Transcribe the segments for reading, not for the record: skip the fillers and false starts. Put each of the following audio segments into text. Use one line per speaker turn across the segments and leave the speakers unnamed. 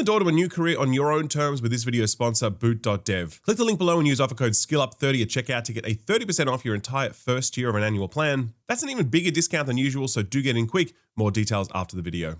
the door to a new career on your own terms with this video's sponsor, Boot.dev. Click the link below and use offer code SKILLUP30 at checkout to get a 30% off your entire first year of an annual plan. That's an even bigger discount than usual, so do get in quick. More details after the video.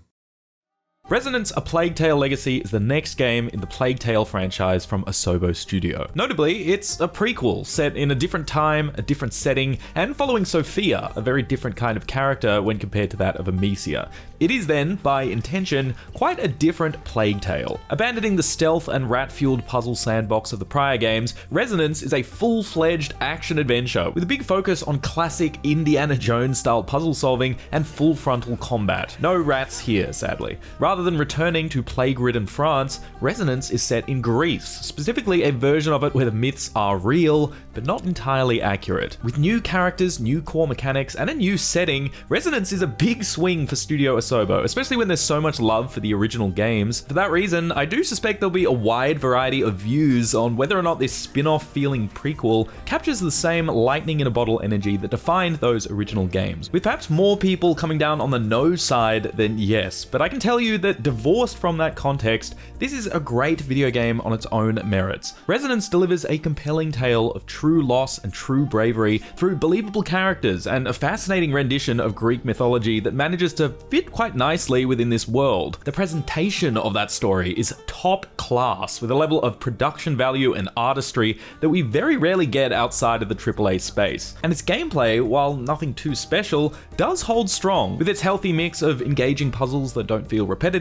Resonance: A Plague Tale Legacy is the next game in the Plague Tale franchise from Asobo Studio. Notably, it's a prequel set in a different time, a different setting, and following Sophia, a very different kind of character when compared to that of Amicia. It is then, by intention, quite a different Plague Tale. Abandoning the stealth and rat-fueled puzzle sandbox of the prior games, Resonance is a full-fledged action-adventure with a big focus on classic Indiana Jones-style puzzle solving and full-frontal combat. No rats here, sadly. Rather than returning to plague-ridden France, Resonance is set in Greece, specifically a version of it where the myths are real, but not entirely accurate. With new characters, new core mechanics, and a new setting, Resonance is a big swing for Studio Asobo, especially when there's so much love for the original games. For that reason, I do suspect there'll be a wide variety of views on whether or not this spin-off feeling prequel captures the same lightning-in-a-bottle energy that defined those original games, with perhaps more people coming down on the no side than yes, but I can tell you that divorced from that context, this is a great video game on its own merits. Resonance delivers a compelling tale of true loss and true bravery through believable characters and a fascinating rendition of Greek mythology that manages to fit quite nicely within this world. The presentation of that story is top class, with a level of production value and artistry that we very rarely get outside of the AAA space. And its gameplay, while nothing too special, does hold strong, with its healthy mix of engaging puzzles that don't feel repetitive,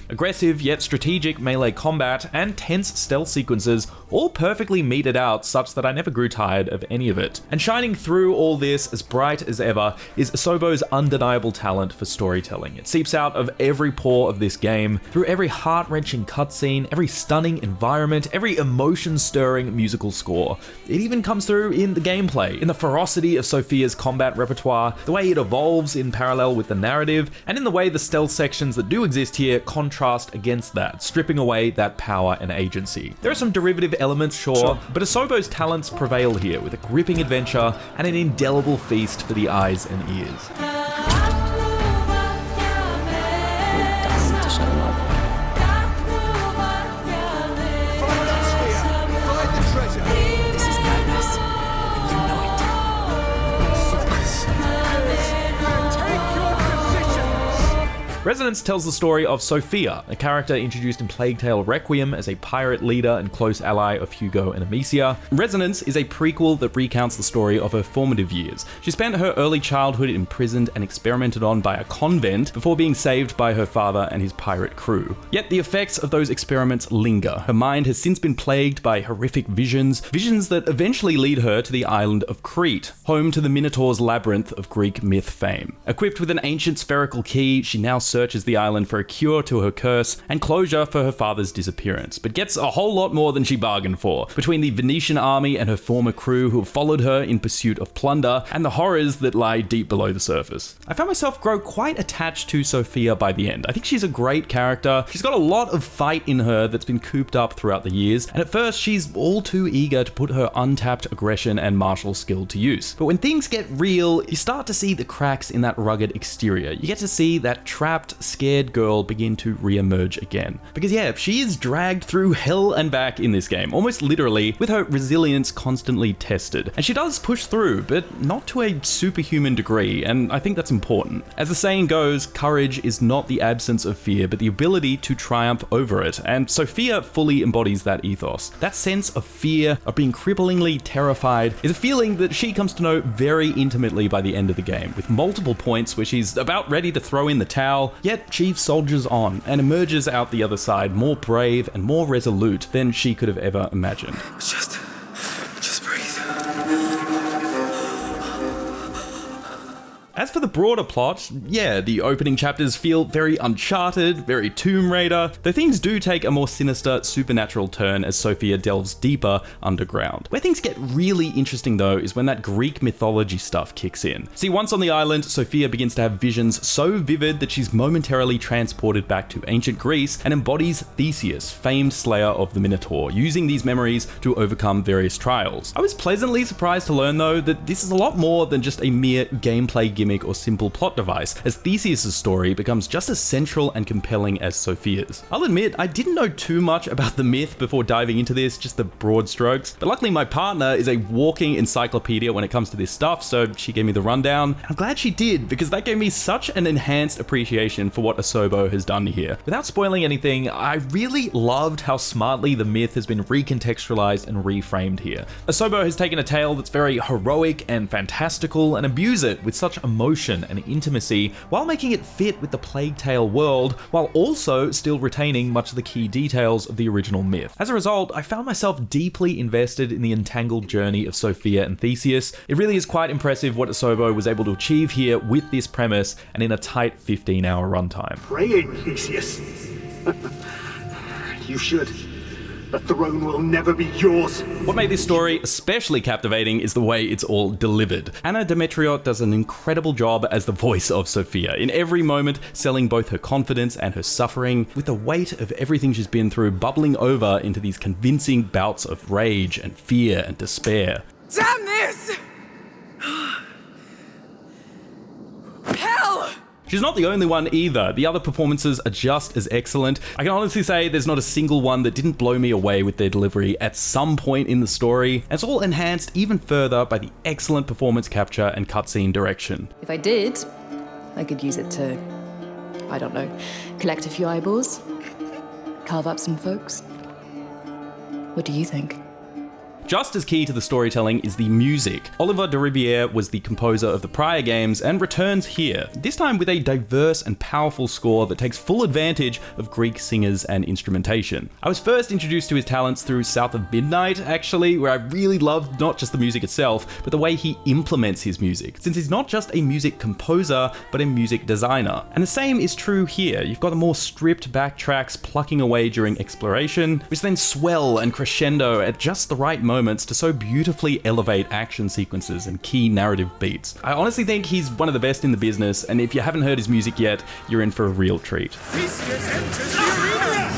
aggressive yet strategic melee combat, and tense stealth sequences, all perfectly meted out such that I never grew tired of any of it. And shining through all this as bright as ever is Asobo's undeniable talent for storytelling. It seeps out of every pore of this game, through every heart-wrenching cutscene, every stunning environment, every emotion-stirring musical score. It even comes through in the gameplay, in the ferocity of Sophia's combat repertoire, the way it evolves in parallel with the narrative, and in the way the stealth sections that do exist here contrast against that, stripping away that power and agency. There are some derivative elements, sure, but Asobo's talents prevail here with a gripping adventure and an indelible feast for the eyes and ears. Resonance tells the story of Sophia, a character introduced in Plague Tale Requiem as a pirate leader and close ally of Hugo and Amicia. Resonance is a prequel that recounts the story of her formative years. She spent her early childhood imprisoned and experimented on by a convent before being saved by her father and his pirate crew. Yet the effects of those experiments linger. Her mind has since been plagued by horrific visions that eventually lead her to the island of Crete, home to the Minotaur's labyrinth of Greek myth fame. Equipped with an ancient spherical key, she now searches the island for a cure to her curse and closure for her father's disappearance, but gets a whole lot more than she bargained for. Between the Venetian army and her former crew who have followed her in pursuit of plunder, and the horrors that lie deep below the surface. I found myself grow quite attached to Sophia by the end. I think she's a great character. She's got a lot of fight in her that's been cooped up throughout the years, and at first she's all too eager to put her untapped aggression and martial skill to use. But when things get real, you start to see the cracks in that rugged exterior. You get to see that trapped, scared girl begin to re-emerge again. Because yeah, she is dragged through hell and back in this game, almost literally, with her resilience constantly tested. And she does push through, but not to a superhuman degree, and I think that's important. As the saying goes, courage is not the absence of fear, but the ability to triumph over it, and Sophia fully embodies that ethos. That sense of fear, of being cripplingly terrified, is a feeling that she comes to know very intimately by the end of the game, with multiple points where she's about ready to throw in the towel, yet she soldiers on and emerges out the other side more brave and more resolute than she could have ever imagined.
Just breathe.
As for the broader plot, yeah, the opening chapters feel very Uncharted, very Tomb Raider, though things do take a more sinister, supernatural turn as Sophia delves deeper underground. Where things get really interesting though is when that Greek mythology stuff kicks in. See, once on the island, Sophia begins to have visions so vivid that she's momentarily transported back to ancient Greece and embodies Theseus, famed slayer of the Minotaur, using these memories to overcome various trials. I was pleasantly surprised to learn though that this is a lot more than just a mere gameplay gimmick gimmick or simple plot device, as Theseus' story becomes just as central and compelling as Sophia's. I'll admit, I didn't know too much about the myth before diving into this, just the broad strokes, but luckily my partner is a walking encyclopedia when it comes to this stuff, so she gave me the rundown. I'm glad she did, because that gave me such an enhanced appreciation for what Asobo has done here. Without spoiling anything, I really loved how smartly the myth has been recontextualized and reframed here. Asobo has taken a tale that's very heroic and fantastical and imbues it with such emotion and intimacy while making it fit with the Plague Tale world, while also still retaining much of the key details of the original myth. As a result, I found myself deeply invested in the entangled journey of Sophia and Theseus. It really is quite impressive what Asobo was able to achieve here with this premise and in a tight 15-hour runtime.
Praying, Theseus. You should. The throne will never be yours.
What made this story especially captivating is the way it's all delivered. Anna Demetriot does an incredible job as the voice of Sophia, in every moment selling both her confidence and her suffering, with the weight of everything she's been through bubbling over into these convincing bouts of rage and fear and despair.
Damn this! Hell!
She's not the only one either. The other performances are just as excellent. I can honestly say there's not a single one that didn't blow me away with their delivery at some point in the story. And it's all enhanced even further by the excellent performance capture and cutscene direction.
If I did, I could use it to, I don't know, collect a few eyeballs, carve up some folks. What do you think?
Just as key to the storytelling is the music. Oliver de Riviere was the composer of the prior games and returns here, this time with a diverse and powerful score that takes full advantage of Greek singers and instrumentation. I was first introduced to his talents through South of Midnight, actually, where I really loved not just the music itself, but the way he implements his music, since he's not just a music composer, but a music designer. And the same is true here. You've got the more stripped back tracks plucking away during exploration, which then swell and crescendo at just the right moment to so beautifully elevate action sequences and key narrative beats. I honestly think he's one of the best in the business, and if you haven't heard his music yet, you're in for a real treat.
Theseus enters the arena!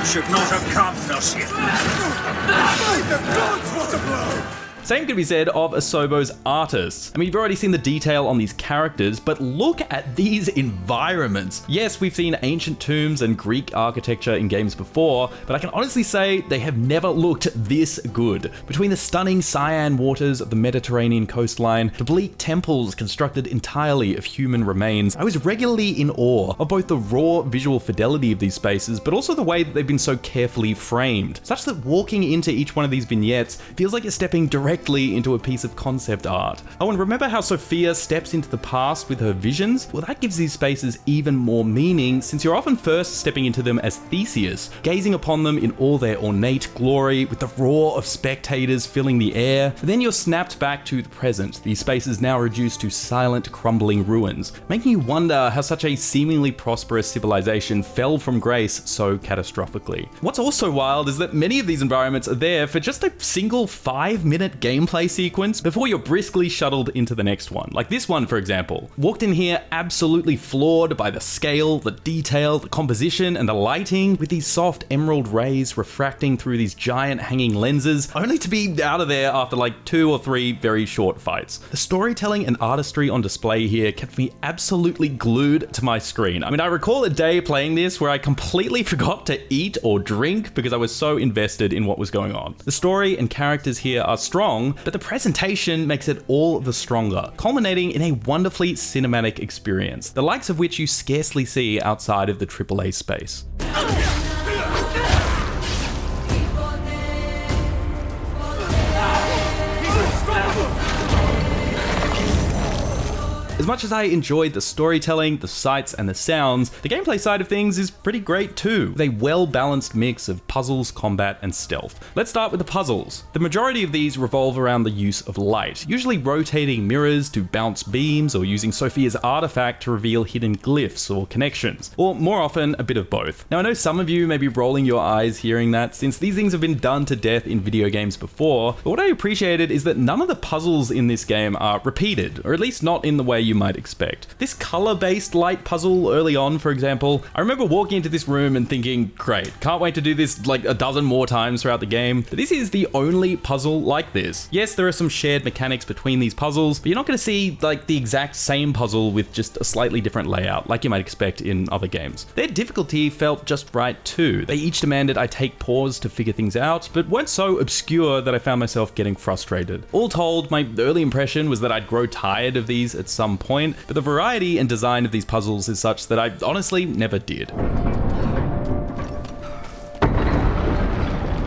Should not have come thus yet. By the gods, what a blow!
Same could be said of Asobo's artists. I mean, you've already seen the detail on these characters, but look at these environments. Yes, we've seen ancient tombs and Greek architecture in games before, but I can honestly say they have never looked this good. Between the stunning cyan waters of the Mediterranean coastline, to bleak temples constructed entirely of human remains, I was regularly in awe of both the raw visual fidelity of these spaces, but also the way that they've been so carefully framed, such that walking into each one of these vignettes feels like you're stepping directly into a piece of concept art. Oh, and remember how Sophia steps into the past with her visions? Well, that gives these spaces even more meaning, since you're often first stepping into them as Theseus, gazing upon them in all their ornate glory, with the roar of spectators filling the air. But then you're snapped back to the present, these spaces now reduced to silent, crumbling ruins, making you wonder how such a seemingly prosperous civilization fell from grace so catastrophically. What's also wild is that many of these environments are there for just a single 5-minute gameplay sequence before you're briskly shuttled into the next one. Like this one, for example. Walked in here absolutely floored by the scale, the detail, the composition, and the lighting, with these soft emerald rays refracting through these giant hanging lenses, only to be out of there after like 2 or 3 very short fights. The storytelling and artistry on display here kept me absolutely glued to my screen. I mean, I recall a day playing this where I completely forgot to eat or drink because I was so invested in what was going on. The story and characters here are strong, but the presentation makes it all the stronger, culminating in a wonderfully cinematic experience, the likes of which you scarcely see outside of the AAA space. As much as I enjoyed the storytelling, the sights, and the sounds, the gameplay side of things is pretty great too, with a well-balanced mix of puzzles, combat, and stealth. Let's start with the puzzles. The majority of these revolve around the use of light, usually rotating mirrors to bounce beams or using Sophia's artifact to reveal hidden glyphs or connections, or more often, a bit of both. Now, I know some of you may be rolling your eyes hearing that, since these things have been done to death in video games before, but what I appreciated is that none of the puzzles in this game are repeated, or at least not in the way you might expect. This color-based light puzzle early on, for example, I remember walking into this room and thinking, great, can't wait to do this like a dozen more times throughout the game, but this is the only puzzle like this. Yes, there are some shared mechanics between these puzzles, but you're not going to see like the exact same puzzle with just a slightly different layout, like you might expect in other games. Their difficulty felt just right too. They each demanded I take pause to figure things out, but weren't so obscure that I found myself getting frustrated. All told, my early impression was that I'd grow tired of these at some point, but the variety and design of these puzzles is such that I honestly never did.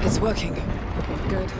It's working. Good.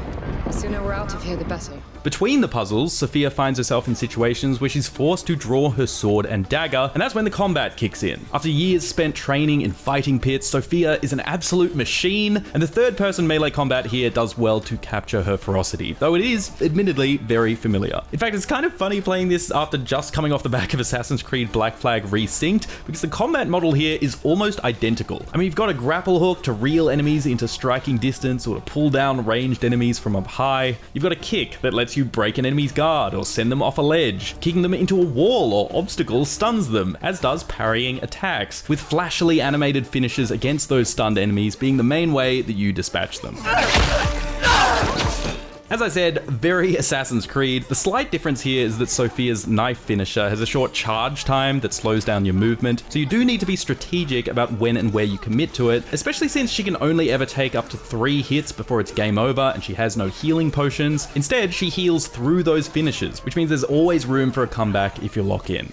The sooner we're out of here, the better.
Between the puzzles, Sophia finds herself in situations where she's forced to draw her sword and dagger, and that's when the combat kicks in. After years spent training in fighting pits, Sophia is an absolute machine, and the third-person melee combat here does well to capture her ferocity, though it is, admittedly, very familiar. In fact, it's kind of funny playing this after just coming off the back of Assassin's Creed Black Flag Resynced, because the combat model here is almost identical. I mean, you've got a grapple hook to reel enemies into striking distance or to pull down ranged enemies from up high. You've got a kick that lets you break an enemy's guard or send them off a ledge. Kicking them into a wall or obstacle stuns them, as does parrying attacks, with flashily animated finishes against those stunned enemies being the main way that you dispatch them. As I said, very Assassin's Creed. The slight difference here is that Sophia's knife finisher has a short charge time that slows down your movement, so you do need to be strategic about when and where you commit to it, especially since she can only ever take up to 3 hits before it's game over and she has no healing potions. Instead, she heals through those finishes, which means there's always room for a comeback if you lock in.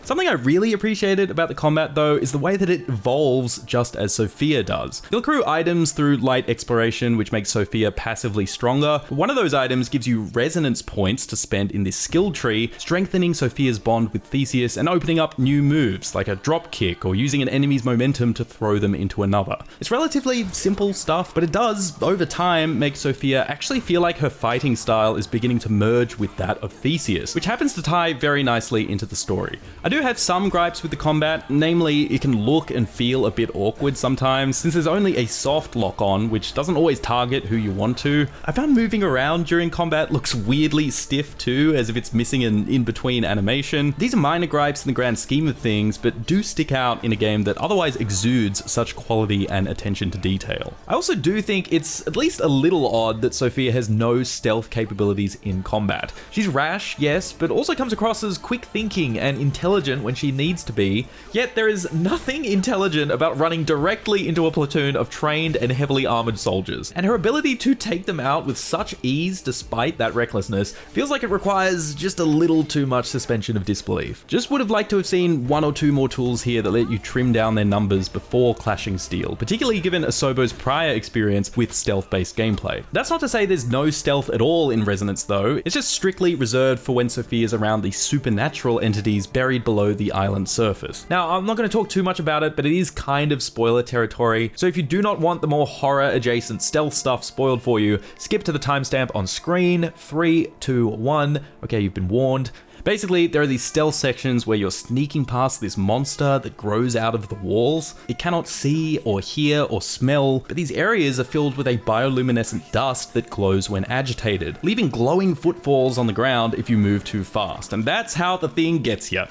Something I really appreciated about the combat though is the way that it evolves just as Sophia does. You'll accrue items through light exploration which makes Sophia passively stronger. One of those items gives you resonance points to spend in this skill tree, strengthening Sophia's bond with Theseus and opening up new moves like a drop kick or using an enemy's momentum to throw them into another. It's relatively simple stuff, but it does, over time, make Sophia actually feel like her fighting style is beginning to merge with that of Theseus, which happens to tie very nicely into the story. I do have some gripes with the combat, namely it can look and feel a bit awkward sometimes since there's only a soft lock on which doesn't always target who you want to. I found moving around during combat looks weirdly stiff too, as if it's missing an in-between animation. These are minor gripes in the grand scheme of things, but do stick out in a game that otherwise exudes such quality and attention to detail. I also do think it's at least a little odd that Sophia has no stealth capabilities in combat. She's rash, yes, but also comes across as quick thinking and intelligent when she needs to be, yet there is nothing intelligent about running directly into a platoon of trained and heavily armored soldiers. And her ability to take them out with such ease despite that recklessness feels like it requires just a little too much suspension of disbelief. Just would have liked to have seen 1 or 2 more tools here that let you trim down their numbers before clashing steel, particularly given Asobo's prior experience with stealth-based gameplay. That's not to say there's no stealth at all in Resonance though, it's just strictly reserved for when Sophia's around the supernatural entities buried below the island surface. Now, I'm not going to talk too much about it, but it is kind of spoiler territory, so if you do not want the more horror-adjacent stealth stuff spoiled for you, skip to the timestamp on screen. 3, 2, 1. Okay, you've been warned. Basically, there are these stealth sections where you're sneaking past this monster that grows out of the walls. It cannot see or hear or smell, but these areas are filled with a bioluminescent dust that glows when agitated, leaving glowing footfalls on the ground if you move too fast, and that's how the thing gets you.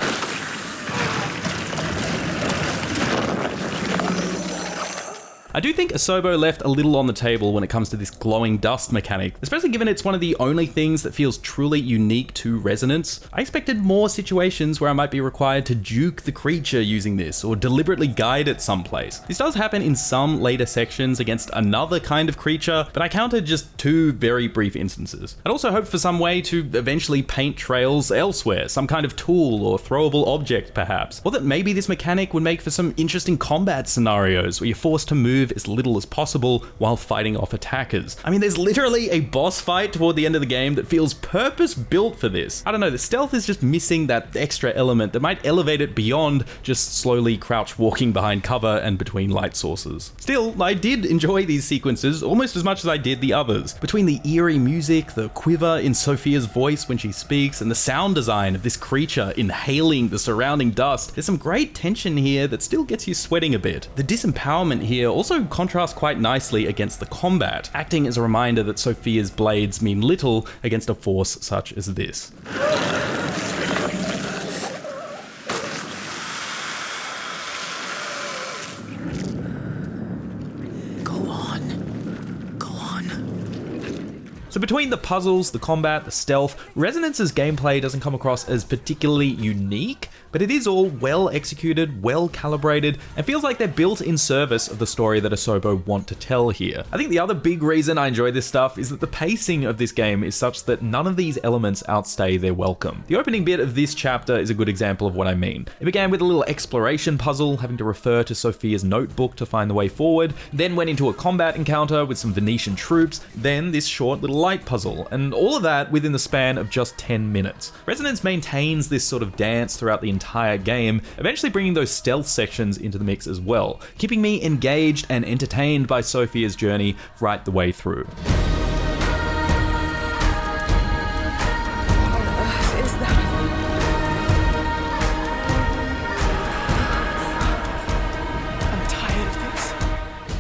I do think Asobo left a little on the table when it comes to this glowing dust mechanic, especially given it's one of the only things that feels truly unique to Resonance. I expected more situations where I might be required to juke the creature using this, or deliberately guide it someplace. This does happen in some later sections against another kind of creature, but I counted just 2 very brief instances. I'd also hoped for some way to eventually paint trails elsewhere, some kind of tool or throwable object perhaps, or that maybe this mechanic would make for some interesting combat scenarios where you're forced to move as little as possible while fighting off attackers. I mean, there's literally a boss fight toward the end of the game that feels purpose-built for this. I don't know, the stealth is just missing that extra element that might elevate it beyond just slowly crouch walking behind cover and between light sources. Still, I did enjoy these sequences almost as much as I did the others. Between the eerie music, the quiver in Sophia's voice when she speaks, and the sound design of this creature inhaling the surrounding dust, there's some great tension here that still gets you sweating a bit. The disempowerment here also contrasts quite nicely against the combat, acting as a reminder that Sophia's blades mean little against a force such as this. So between the puzzles, the combat, the stealth, Resonance's gameplay doesn't come across as particularly unique, but it is all well executed, well calibrated, and feels like they're built in service of the story that Asobo want to tell here. I think the other big reason I enjoy this stuff is that the pacing of this game is such that none of these elements outstay their welcome. The opening bit of this chapter is a good example of what I mean. It began with a little exploration puzzle, having to refer to Sophia's notebook to find the way forward, then went into a combat encounter with some Venetian troops, then this short little light puzzle, and all of that within the span of just 10 minutes. Resonance maintains this sort of dance throughout the entire game, eventually bringing those stealth sections into the mix as well, keeping me engaged and entertained by Sophia's journey right the way through.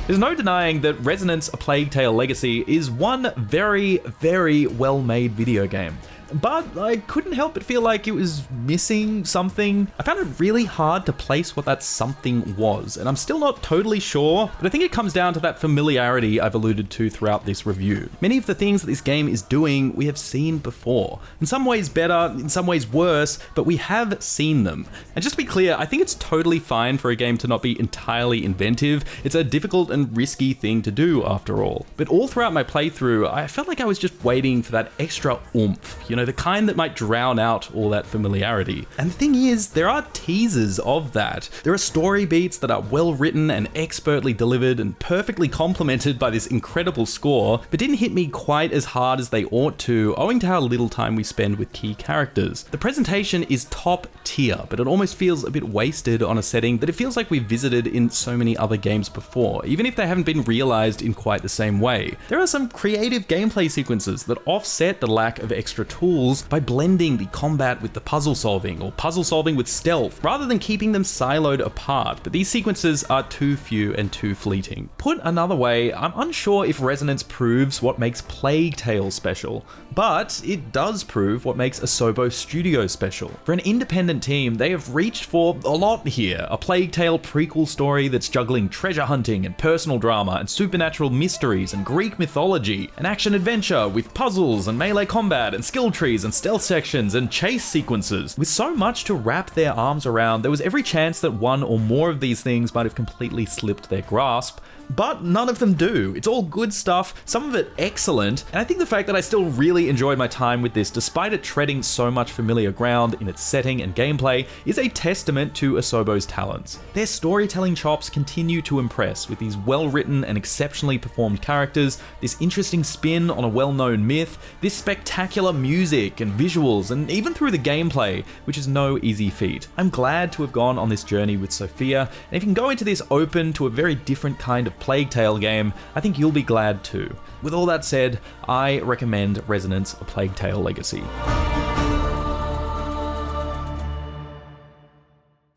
There's no denying that Resonance: A Plague Tale Legacy is one very, very well-made video game. But I couldn't help but feel like it was missing something. I found it really hard to place what that something was, and I'm still not totally sure, but I think it comes down to that familiarity I've alluded to throughout this review. Many of the things that this game is doing, we have seen before. In some ways better, in some ways worse, but we have seen them. And just to be clear, I think it's totally fine for a game to not be entirely inventive. It's a difficult and risky thing to do after all. But all throughout my playthrough, I felt like I was just waiting for that extra oomph, the kind that might drown out all that familiarity. And the thing is, there are teasers of that. There are story beats that are well written and expertly delivered and perfectly complemented by this incredible score, but didn't hit me quite as hard as they ought to, owing to how little time we spend with key characters. The presentation is top tier, but it almost feels a bit wasted on a setting that it feels like we've visited in so many other games before, even if they haven't been realized in quite the same way. There are some creative gameplay sequences that offset the lack of extra tools by blending the combat with the puzzle solving, or puzzle solving with stealth, rather than keeping them siloed apart, but these sequences are too few and too fleeting. Put another way, I'm unsure if Resonance proves what makes Plague Tale special, but it does prove what makes Asobo Studio special. For an independent team, they have reached for a lot here. A Plague Tale prequel story that's juggling treasure hunting and personal drama and supernatural mysteries and Greek mythology, an action adventure with puzzles and melee combat and skill trees and stealth sections and chase sequences. With so much to wrap their arms around, there was every chance that one or more of these things might have completely slipped their grasp, but none of them do. It's all good stuff, some of it excellent, and I think the fact that I still really enjoyed my time with this, despite it treading so much familiar ground in its setting and gameplay, is a testament to Asobo's talents. Their storytelling chops continue to impress with these well-written and exceptionally performed characters, this interesting spin on a well-known myth, this spectacular music and visuals, and even through the gameplay, which is no easy feat. I'm glad to have gone on this journey with Sophia, and if you can go into this open to a very different kind of Plague Tale game, I think you'll be glad too. With all that said, I recommend Resonance: A Plague Tale Legacy.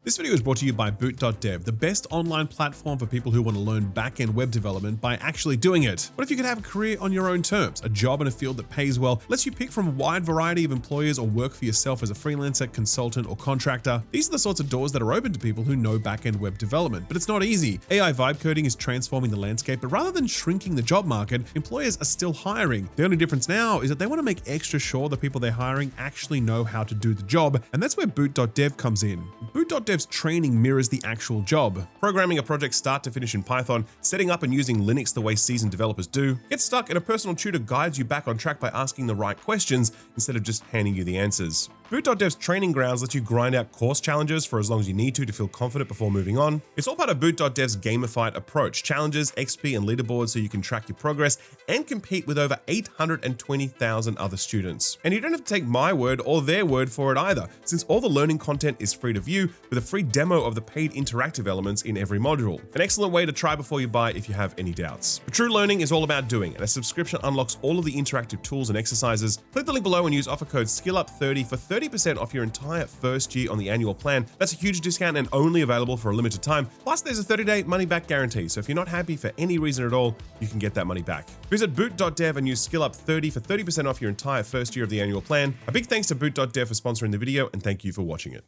This video is brought to you by Boot.dev, the best online platform for people who want to learn back-end web development by actually doing it. What if you could have a career on your own terms? A job in a field that pays well, lets you pick from a wide variety of employers, or work for yourself as a freelancer, consultant, or contractor. These are the sorts of doors that are open to people who know back-end web development, but it's not easy. AI vibe coding is transforming the landscape, but rather than shrinking the job market, employers are still hiring. The only difference now is that they want to make extra sure the people they're hiring actually know how to do the job, and that's where Boot.dev comes in. Boot.dev's training mirrors the actual job. Programming a project start to finish in Python, setting up and using Linux the way seasoned developers do. Get stuck and a personal tutor guides you back on track by asking the right questions instead of just handing you the answers. Boot.dev's training grounds let you grind out course challenges for as long as you need to feel confident before moving on. It's all part of Boot.dev's gamified approach, challenges, XP, and leaderboards so you can track your progress and compete with over 820,000 other students. And you don't have to take my word or their word for it either, since all the learning content is free to view with a free demo of the paid interactive elements in every module. An excellent way to try before you buy if you have any doubts. But true learning is all about doing, and a subscription unlocks all of the interactive tools and exercises. Click the link below and use offer code SKILLUP30 for 30% off your entire first year on the annual plan. That's a huge discount and only available for a limited time. Plus, there's a 30-day money-back guarantee, so if you're not happy for any reason at all, you can get that money back. Visit boot.dev and use SKILLUP30 for 30% off your entire first year of the annual plan. A big thanks to boot.dev for sponsoring the video, and thank you for watching it.